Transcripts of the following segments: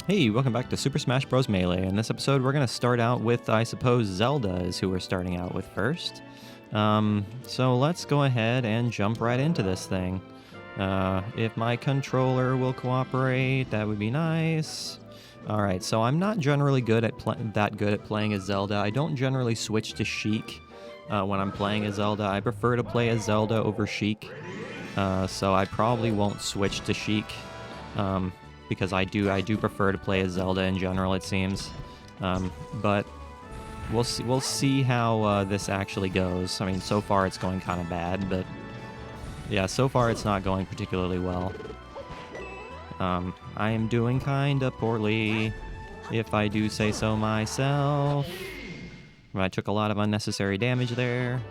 Hey, welcome back to Super Smash Bros. Melee. In this episode, we're going to start out with, I suppose, Zelda is who we're starting out with first. So let's go ahead and jump right into this thing. If my controller will cooperate, that would be nice. Alright, so I'm not generally good at playing as Zelda. I don't generally switch to Sheik when I'm playing as Zelda. I prefer to play as Zelda over Sheik. So I probably won't switch to Sheik. Because I do prefer to play as Zelda in general, it seems. But we'll see how this actually goes. I mean, so far it's going kind of bad, but yeah, so far it's not going particularly well. I am doing kind of poorly, if I do say so myself. I took a lot of unnecessary damage there,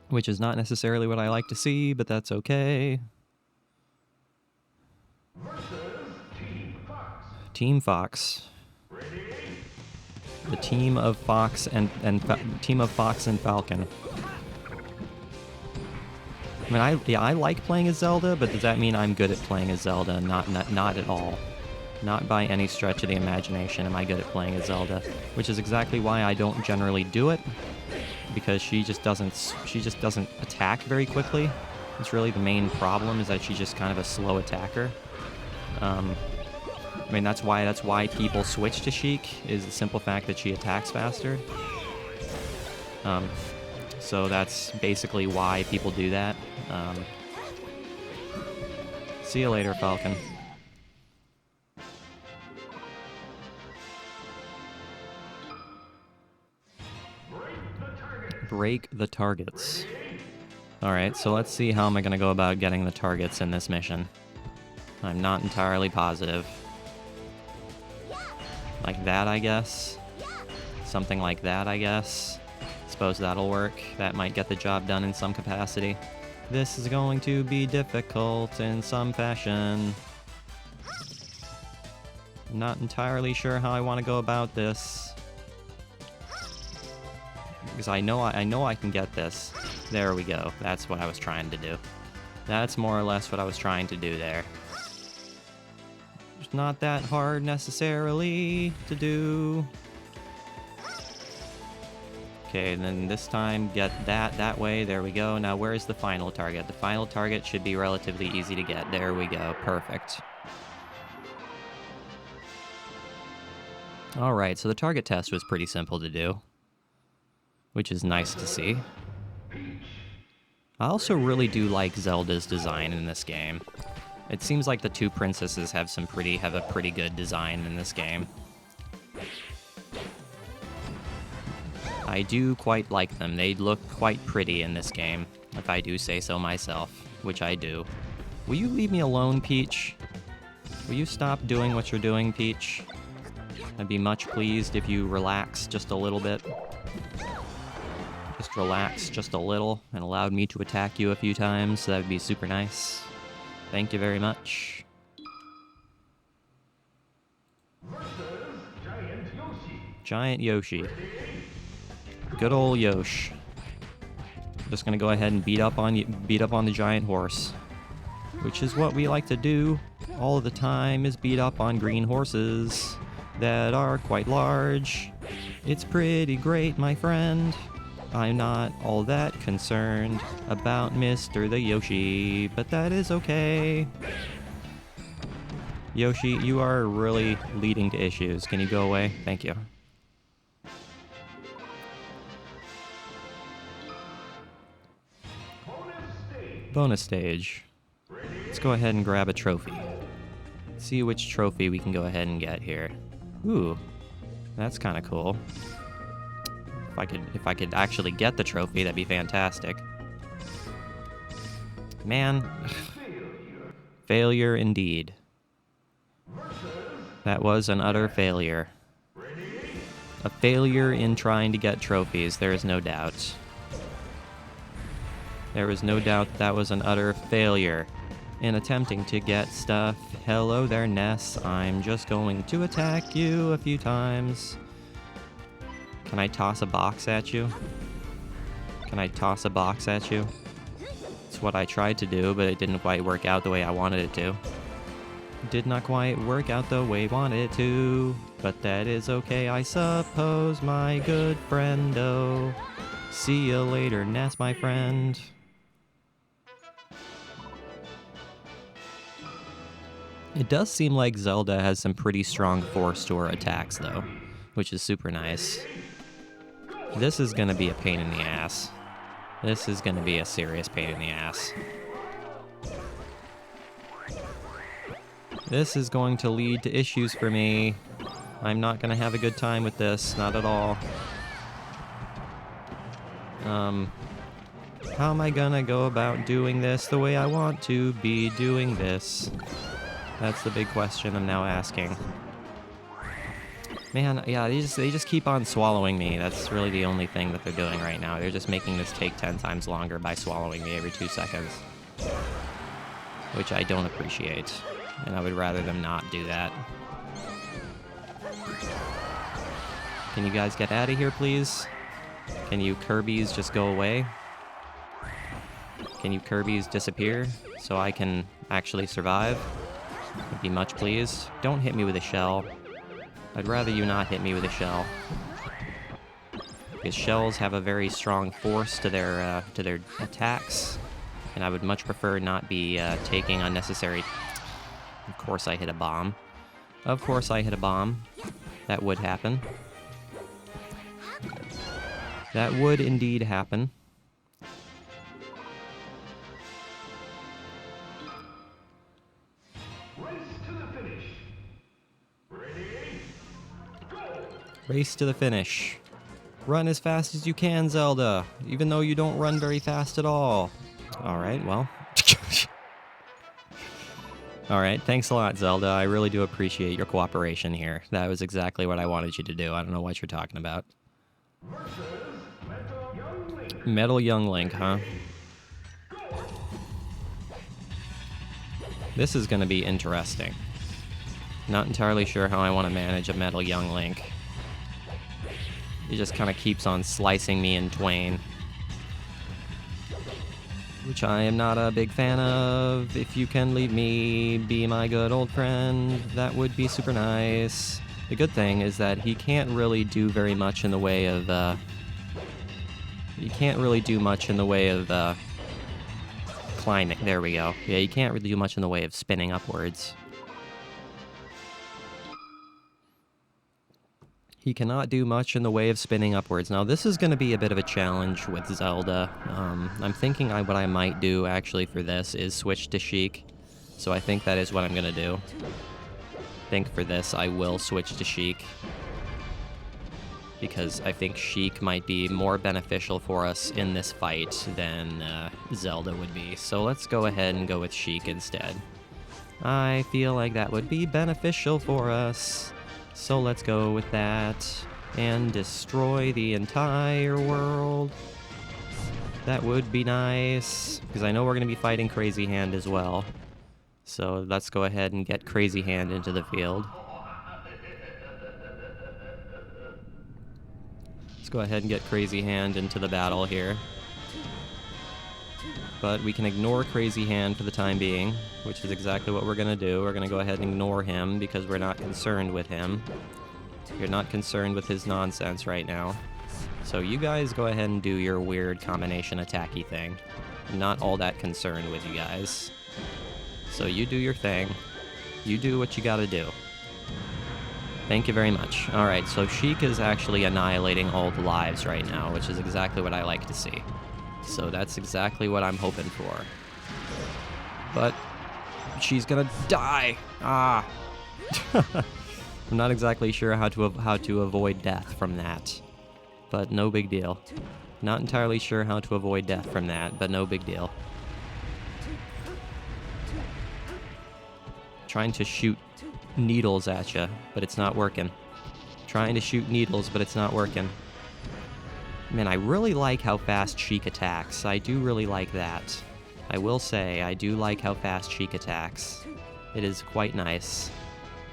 which is not necessarily what I like to see, but that's okay. Team Fox. The team of Fox and Falcon. I mean, I like playing as Zelda, but does that mean I'm good at playing as Zelda? Not at all. Not by any stretch of the imagination am I good at playing as Zelda, which is exactly why I don't generally do it, because she just doesn't attack very quickly. It's really the main problem, is that she's just kind of a slow attacker. I mean, that's why people switch to Sheik, is the simple fact that she attacks faster. So that's basically why people do that. See you later, Falcon. Break the targets. Alright, so let's see how am I going to go about getting the targets in this mission. I'm not entirely positive. Like that, I guess. Something like that, I guess. Suppose that'll work. That might get the job done in some capacity. This is going to be difficult in some fashion. I'm not entirely sure how I want to go about this, because I know I can get this. There we go. That's what I was trying to do. That's more or less what I was trying to do there. It's not that hard necessarily to do. Okay, and then this time get that way. There we go. Now where's the final target? The final target should be relatively easy to get. There we go. Perfect. Alright, so the target test was pretty simple to do, which is nice to see. I also really do like Zelda's design in this game. It seems like the two princesses have a pretty good design in this game. I do quite like them. They look quite pretty in this game, if I do say so myself, which I do. Will you leave me alone, Peach? Will you stop doing what you're doing, Peach? I'd be much pleased if you relax just a little bit. Just relax just a little and allowed me to attack you a few times. That would be super nice. Thank you very much. Giant Yoshi. Good old Yosh. Just gonna go ahead and beat up on the giant horse, which is what we like to do all the time, is beat up on green horses that are quite large. It's pretty great, my friend. I'm not all that concerned about Mr. the Yoshi, but that is okay. Yoshi, you are really leading to issues. Can you go away? Thank you. Bonus stage. Let's go ahead and grab a trophy. See which trophy we can go ahead and get here. Ooh, that's kind of cool. If I could actually get the trophy, that'd be fantastic. Man. Failure indeed. That was an utter failure. A failure in trying to get trophies, there is no doubt. There is no doubt that was an utter failure in attempting to get stuff. Hello there, Ness. I'm just going to attack you a few times. Can I toss a box at you? Can I toss a box at you? It's what I tried to do, but it didn't quite work out the way I wanted it to. Did not quite work out the way wanted to, but that is okay, I suppose, my good friendo. See you later, Ness, my friend. It does seem like Zelda has some pretty strong force to her attacks, though, which is super nice. This is gonna be a pain in the ass. This is gonna be a serious pain in the ass. This is going to lead to issues for me. I'm not gonna have a good time with this, not at all. How am I gonna go about doing this the way I want to be doing this? That's the big question I'm now asking. Man, yeah, they just keep on swallowing me. That's really the only thing that they're doing right now. They're just making this take 10 times longer by swallowing me every 2 seconds. Which I don't appreciate. And I would rather them not do that. Can you guys get out of here, please? Can you Kirby's just go away? Can you Kirby's disappear so I can actually survive? I'd be much pleased. Don't hit me with a shell. I'd rather you not hit me with a shell. Because shells have a very strong force to their attacks. And I would much prefer not be taking unnecessary... Of course I hit a bomb. Of course I hit a bomb. That would happen. That would indeed happen. Race to the finish. Run as fast as you can, Zelda, even though you don't run very fast at all. Alright, well. Alright, thanks a lot, Zelda. I really do appreciate your cooperation here. That was exactly what I wanted you to do. I don't know what you're talking about. Metal Young Link, huh? This is going to be interesting. Not entirely sure how I want to manage a Metal Young Link. He just kind of keeps on slicing me in twain. Which I am not a big fan of. If you can leave me be my good old friend, that would be super nice. The good thing is that he can't really do very much in the way of, climbing. There we go. Yeah, you can't really do much in the way of spinning upwards. He cannot do much in the way of spinning upwards. Now, this is going to be a bit of a challenge with Zelda. I'm thinking what I might do, actually, for this is switch to Sheik. So I think that is what I'm going to do. I think for this, I will switch to Sheik. Because I think Sheik might be more beneficial for us in this fight than Zelda would be. So let's go ahead and go with Sheik instead. I feel like that would be beneficial for us. So let's go with that and destroy the entire world. That would be nice, because I know we're going to be fighting Crazy Hand as well. So let's go ahead and get Crazy Hand into the field. Let's go ahead and get Crazy Hand into the battle here. But we can ignore Crazy Hand for the time being, which is exactly what we're going to do. We're going to go ahead and ignore him because we're not concerned with him. You're not concerned with his nonsense right now. So you guys go ahead and do your weird combination attacky thing. I'm not all that concerned with you guys. So you do your thing. You do what you gotta do. Thank you very much. Alright, so Sheik is actually annihilating all the lives right now, which is exactly what I like to see. So that's exactly what I'm hoping for. But she's gonna die. Ah. I'm not exactly sure how to avoid death from that. But no big deal. Not entirely sure how to avoid death from that, but no big deal. Trying to shoot needles at you, but it's not working. Trying to shoot needles, but it's not working. Man, I really like how fast Sheik attacks. I do really like that. I will say, I do like how fast Sheik attacks. It is quite nice.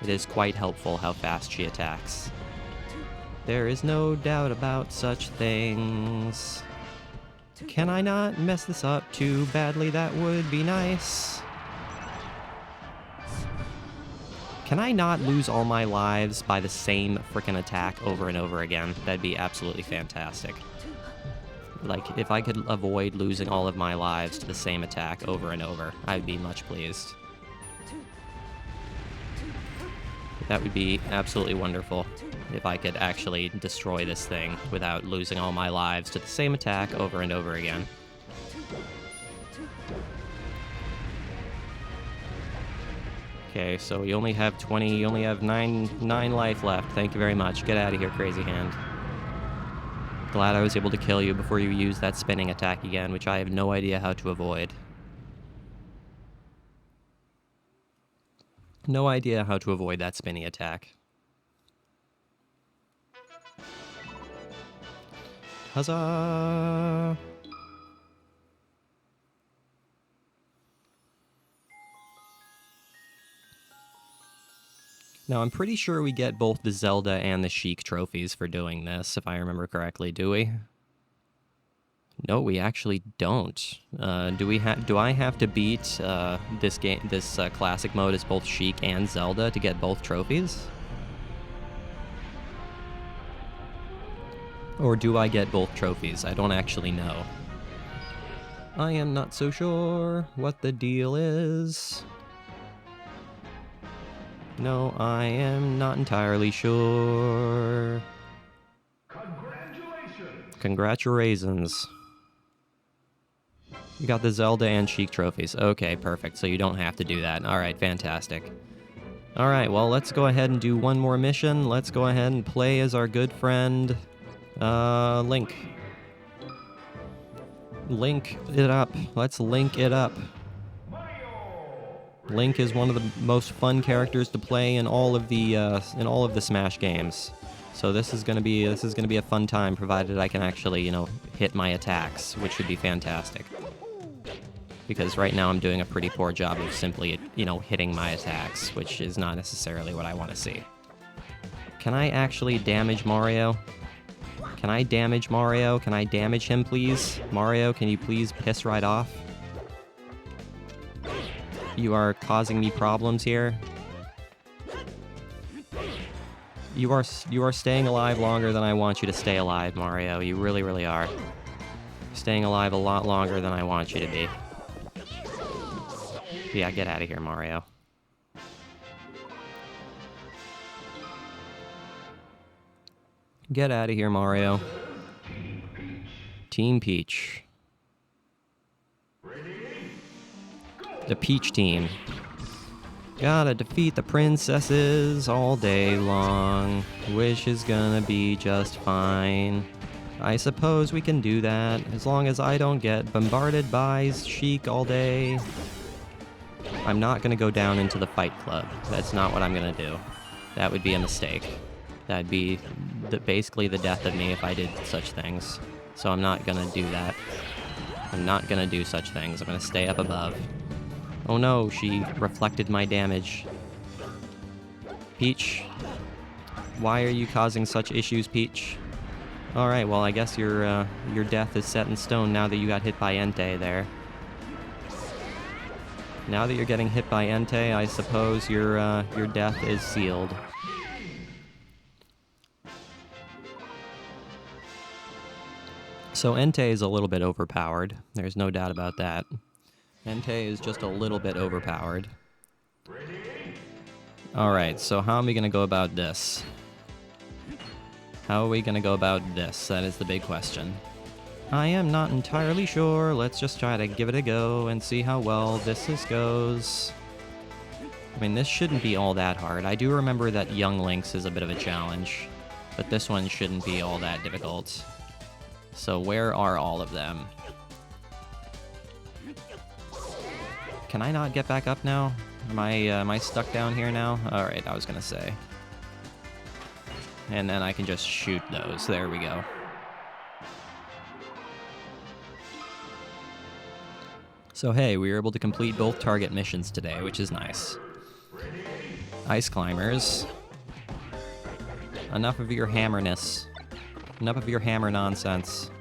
It is quite helpful how fast she attacks. There is no doubt about such things. Can I not mess this up too badly? That would be nice. Can I not lose all my lives by the same frickin' attack over and over again? That'd be absolutely fantastic. Like, if I could avoid losing all of my lives to the same attack over and over, I'd be much pleased. That would be absolutely wonderful if I could actually destroy this thing without losing all my lives to the same attack over and over again. Okay, so you only have 20, you only have 9 life left. Thank you very much. Get out of here, Crazy Hand. Glad I was able to kill you before you used that spinning attack again, which I have no idea how to avoid. No idea how to avoid that spinning attack. Huzzah! Now, I'm pretty sure we get both the Zelda and the Sheik trophies for doing this, if I remember correctly, do we? No, we actually don't. Do I have to beat this classic mode as both Sheik and Zelda to get both trophies? Or do I get both trophies? I don't actually know. I am not so sure what the deal is. No, I am not entirely sure. Congratulations. You got the Zelda and Sheik trophies. Okay, perfect. So you don't have to do that. Alright, fantastic. Alright, well, let's go ahead and do one more mission. Let's go ahead and play as our good friend, Link. Link it up. Let's link it up. Link is one of the most fun characters to play in all of the Smash games. So this is gonna be a fun time, provided I can actually, you know, hit my attacks, which would be fantastic. Because right now I'm doing a pretty poor job of simply, you know, hitting my attacks, which is not necessarily what I want to see. Can I actually damage Mario? Can I damage Mario? Can I damage him, please? Mario, can you please piss right off? You are causing me problems here. You are staying alive longer than I want you to stay alive, Mario. You really, really are. Staying alive a lot longer than I want you to be. Yeah, get out of here, Mario. Get out of here, Mario. Team Peach. The Peach team. Gotta defeat the princesses all day long. Wish is gonna be just fine. I suppose we can do that, as long as I don't get bombarded by Sheik all day. I'm not gonna go down into the Fight Club. That's not what I'm gonna do. That would be a mistake. That'd be basically the death of me if I did such things. So I'm not gonna do that. I'm not gonna do such things. I'm gonna stay up above. Oh no, she reflected my damage. Peach, why are you causing such issues, Peach? Alright, well I guess your death is set in stone now that you got hit by Entei there. Now that you're getting hit by Entei, I suppose your death is sealed. So Entei is a little bit overpowered. There's no doubt about that. Entei is just a little bit overpowered. Alright, so how am we gonna go about this? How are we gonna go about this? That is the big question. I am not entirely sure. Let's just try to give it a go and see how well this goes. I mean, this shouldn't be all that hard. I do remember that Young Link's is a bit of a challenge, but this one shouldn't be all that difficult. So where are all of them? Can I not get back up now? Am I stuck down here now? Alright, I was gonna say. And then I can just shoot those. There we go. So hey, we were able to complete both target missions today, which is nice. Ice climbers. Enough of your hammerness. Enough of your hammer nonsense.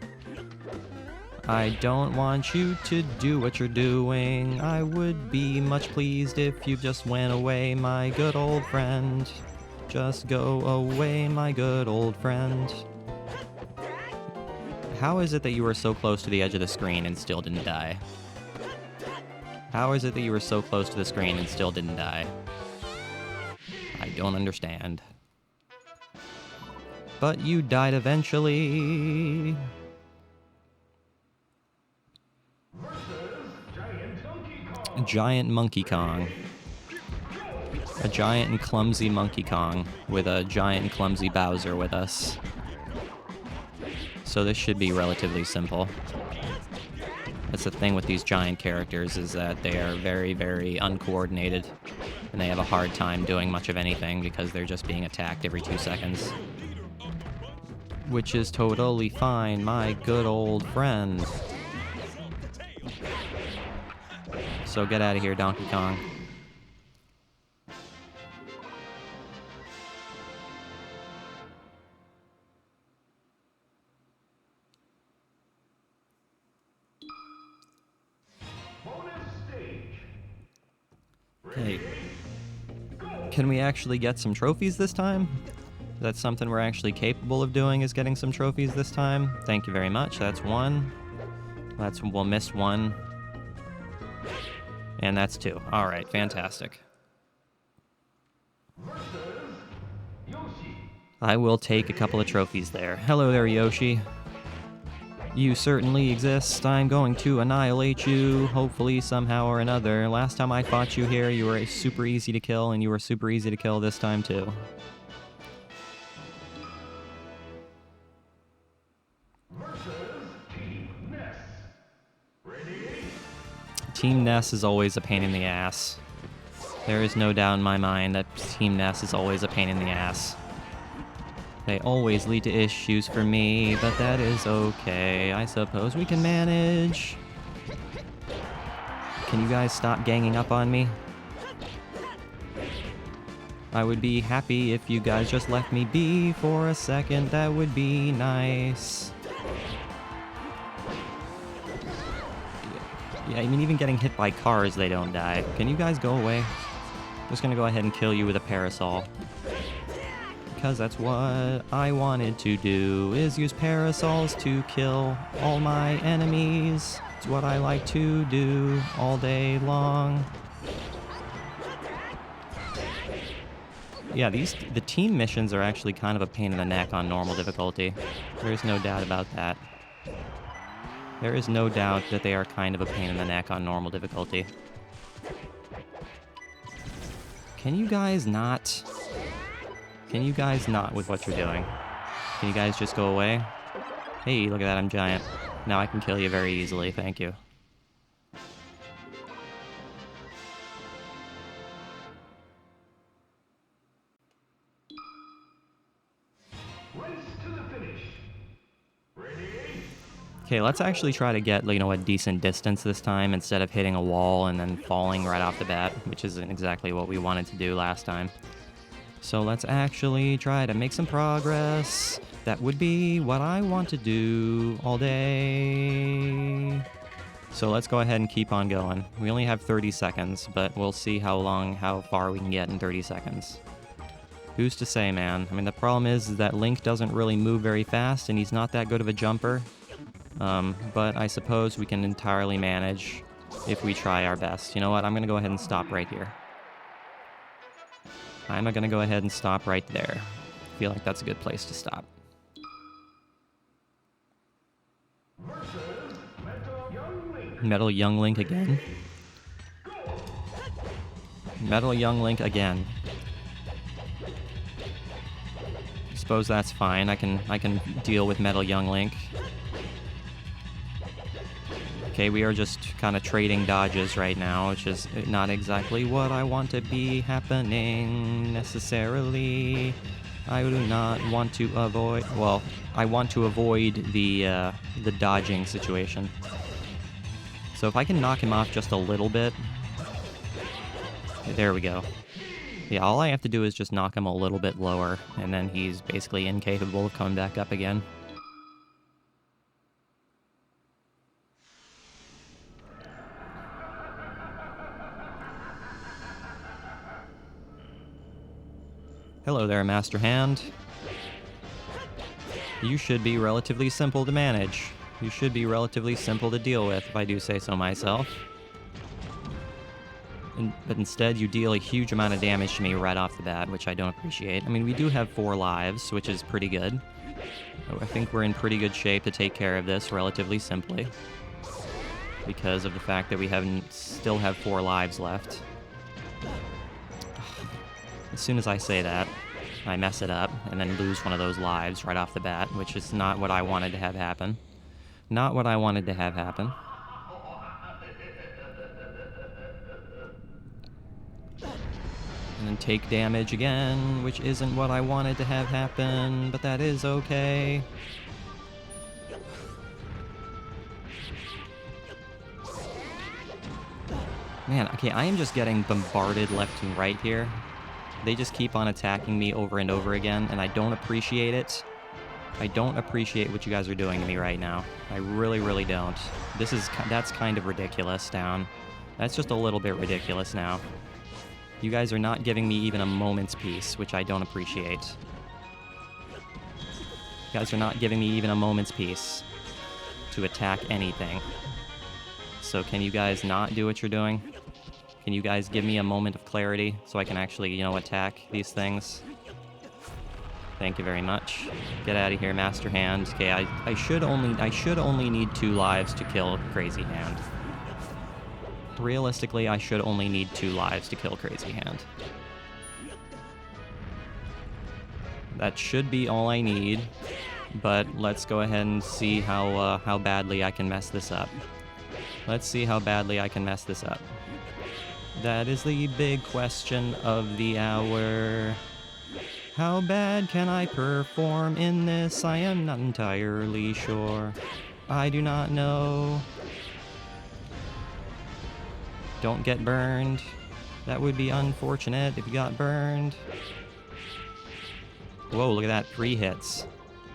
I don't want you to do what you're doing. I would be much pleased if you just went away, my good old friend. Just go away, my good old friend. How is it that you were so close to the edge of the screen and still didn't die? How is it that you were so close to the screen and still didn't die? I don't understand. But you died eventually. Giant Monkey Kong. A giant and clumsy Monkey Kong with a giant and clumsy Bowser with us. So this should be relatively simple. That's the thing with these giant characters, is that they are very, very uncoordinated, and they have a hard time doing much of anything because they're just being attacked every 2 seconds. Which is totally fine, my good old friend. So get out of here, Donkey Kong. Hey, can we actually get some trophies this time? That's something we're actually capable of doing, is getting some trophies this time. Thank you very much. That's one. We'll miss one. And that's 2. All right, fantastic. I will take a couple of trophies there. Hello there, Yoshi. You certainly exist. I'm going to annihilate you, hopefully somehow or another. Last time I fought you here, you were super easy to kill, and you were super easy to kill this time too. Team Ness is always a pain in the ass. There is no doubt in my mind that Team Ness is always a pain in the ass. They always lead to issues for me, but that is okay. I suppose we can manage. Can you guys stop ganging up on me? I would be happy if you guys just left me be for a second. That would be nice. Yeah, I mean, even getting hit by cars, they don't die. Can you guys go away? I'm just gonna go ahead and kill you with a parasol. Because that's what I wanted to do, is use parasols to kill all my enemies. It's what I like to do all day long. Yeah, the team missions are actually kind of a pain in the neck on normal difficulty. There's no doubt about that. There is no doubt that they are kind of a pain in the neck on normal difficulty. Can you guys not? Can you guys not with what you're doing? Can you guys just go away? Hey, look at that, I'm giant. Now I can kill you very easily, thank you. Okay, let's actually try to get, you know, a decent distance this time instead of hitting a wall and then falling right off the bat, which isn't exactly what we wanted to do last time. So let's actually try to make some progress. That would be what I want to do all day. So let's go ahead and keep on going. We only have 30 seconds, but we'll see how far we can get in 30 seconds. Who's to say, man? I mean, the problem is that Link doesn't really move very fast, and he's not that good of a jumper. But I suppose we can entirely manage if we try our best. You know what? I'm gonna go ahead and stop right here. I'm gonna go ahead and stop right there. I feel like that's a good place to stop. Metal Young Link again. Metal Young Link again. I suppose that's fine. I can deal with Metal Young Link. Okay, we are just kind of trading dodges right now, which is not exactly what I want to be happening necessarily. I do not want to avoid, well, I want to avoid the dodging situation. So if I can knock him off just a little bit, there we go. Yeah, all I have to do is just knock him a little bit lower, and then he's basically incapable of coming back up again. Hello there, Master Hand. You should be relatively simple to manage. You should be relatively simple to deal with, if I do say so myself. But instead, you deal a huge amount of damage to me right off the bat, which I don't appreciate. I mean, we do have 4 lives, which is pretty good. I think we're in pretty good shape to take care of this relatively simply, because of the fact that we still have 4 lives left. As soon as I say that, I mess it up and then lose one of those lives right off the bat, which is not what I wanted to have happen. Not what I wanted to have happen. And then take damage again, which isn't what I wanted to have happen, but that is okay. Man, okay, I am just getting bombarded left and right here. They just keep on attacking me over and over again, and I don't appreciate it. I don't appreciate what you guys are doing to me right now. I really, really don't. That's kind of ridiculous, Down. That's just a little bit ridiculous now. You guys are not giving me even a moment's peace, which I don't appreciate. You guys are not giving me even a moment's peace to attack anything. So can you guys not do what you're doing? Can you guys give me a moment of clarity so I can actually, attack these things? Thank you very much. Get out of here, Master Hand. Okay, I should only need 2 lives to kill Crazy Hand. Realistically, I should only need 2 lives to kill Crazy Hand. That should be all I need, but let's go ahead and see how badly I can mess this up. Let's see how badly I can mess this up. That is the big question of the hour. How bad can I perform in this? I am not entirely sure. I do not know. Don't get burned. That would be unfortunate if you got burned. Whoa, look at that. 3 hits.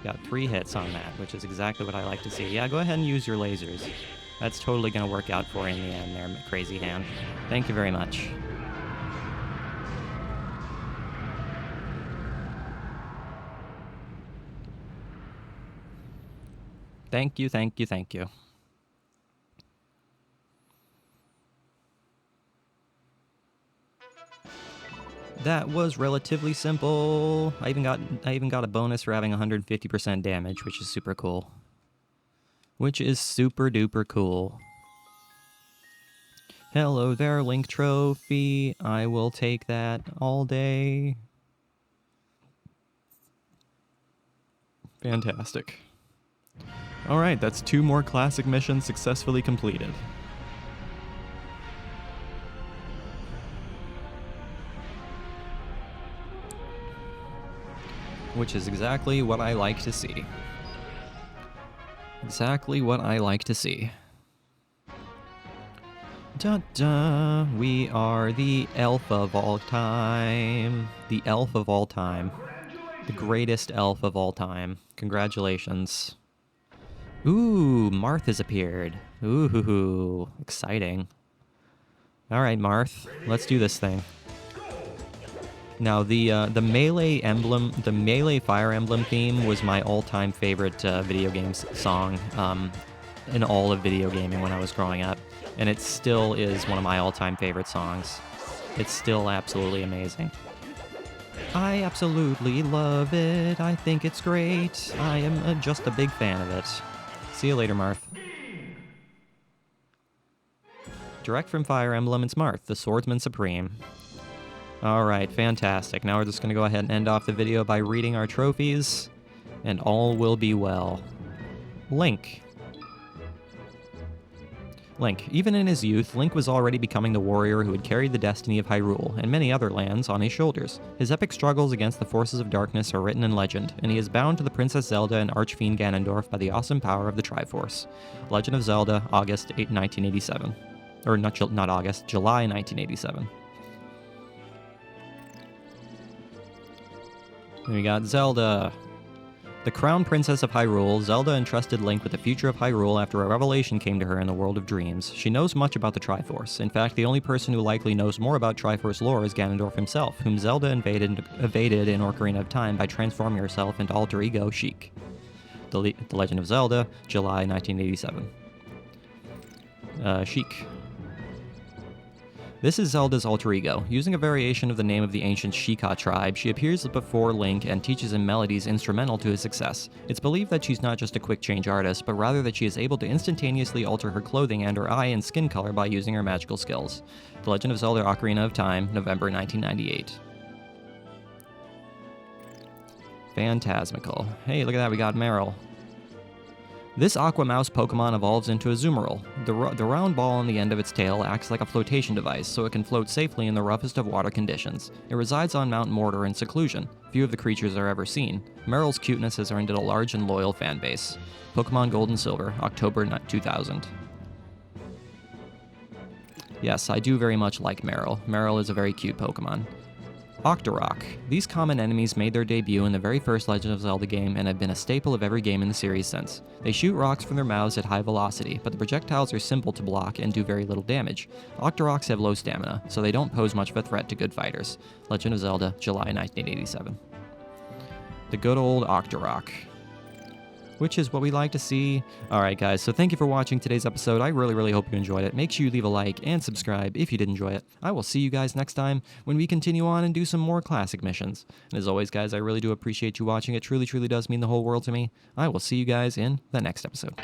Got 3 hits on that, which is exactly what I like to see. Yeah, go ahead and use your lasers. That's totally going to work out for you in the end there, Crazy Hand. Thank you very much. Thank you, thank you, thank you. That was relatively simple. I even got a bonus for having 150% damage, which is super cool. Which is super duper cool. Hello there, Link Trophy. I will take that all day. Fantastic. Alright, that's 2 more classic missions successfully completed. Which is exactly what I like to see. Exactly what I like to see. Da-da, we are the elf of all time. The elf of all time. The greatest elf of all time. Congratulations. Ooh, Marth has appeared. Ooh, exciting. Alright, Marth, let's do this thing. Now, the Melee emblem, the Melee Fire Emblem theme was my all-time favorite video game song in all of video gaming when I was growing up. And it still is one of my all-time favorite songs. It's still absolutely amazing. I absolutely love it. I think it's great. I am just a big fan of it. See you later, Marth. Direct from Fire Emblem, it's Marth, the Swordsman Supreme. Alright, fantastic. Now we're just going to go ahead and end off the video by reading our trophies, and all will be well. Link. Even in his youth, Link was already becoming the warrior who had carried the destiny of Hyrule and many other lands on his shoulders. His epic struggles against the forces of darkness are written in legend, and he is bound to the Princess Zelda and Archfiend Ganondorf by the awesome power of the Triforce. Legend of Zelda, August 8, 1987. Or not August, July 1987. We got Zelda, the The Crown Princess of Hyrule, Zelda entrusted Link with the future of Hyrule after a revelation came to her in the World of Dreams. She knows much about the Triforce. In fact, the only person who likely knows more about Triforce lore is Ganondorf himself, whom Zelda evaded in Ocarina of Time by transforming herself into alter ego Sheik. The Legend of Zelda, July 1987. Sheik. This is Zelda's alter ego. Using a variation of the name of the ancient Sheikah tribe, she appears before Link and teaches him melodies instrumental to his success. It's believed that she's not just a quick change artist, but rather that she is able to instantaneously alter her clothing and her eye and skin color by using her magical skills. The Legend of Zelda Ocarina of Time, November 1998. Phantasmical. Hey, look at that, we got Meryl. This Aqua Mouse Pokemon evolves into a Zoomerl. The round ball on the end of its tail acts like a flotation device, so it can float safely in the roughest of water conditions. It resides on Mount Mortar in seclusion. Few of the creatures are ever seen. Meryl's cuteness has earned it a large and loyal fan base. Pokemon Gold and Silver, October 2000. Yes, I do very much like Meryl. Meryl is a very cute Pokemon. Octorok. These common enemies made their debut in the very first Legend of Zelda game and have been a staple of every game in the series since. They shoot rocks from their mouths at high velocity, but the projectiles are simple to block and do very little damage. Octoroks have low stamina, so they don't pose much of a threat to good fighters. Legend of Zelda, July 1987. The good old Octorok, which is what we like to see. Alright guys, so thank you for watching today's episode. I really hope you enjoyed it. Make sure you leave a like and subscribe if you did enjoy it. I will see you guys next time when we continue on and do some more classic missions. And as always guys, I really do appreciate you watching. It truly does mean the whole world to me. I will see you guys in the next episode.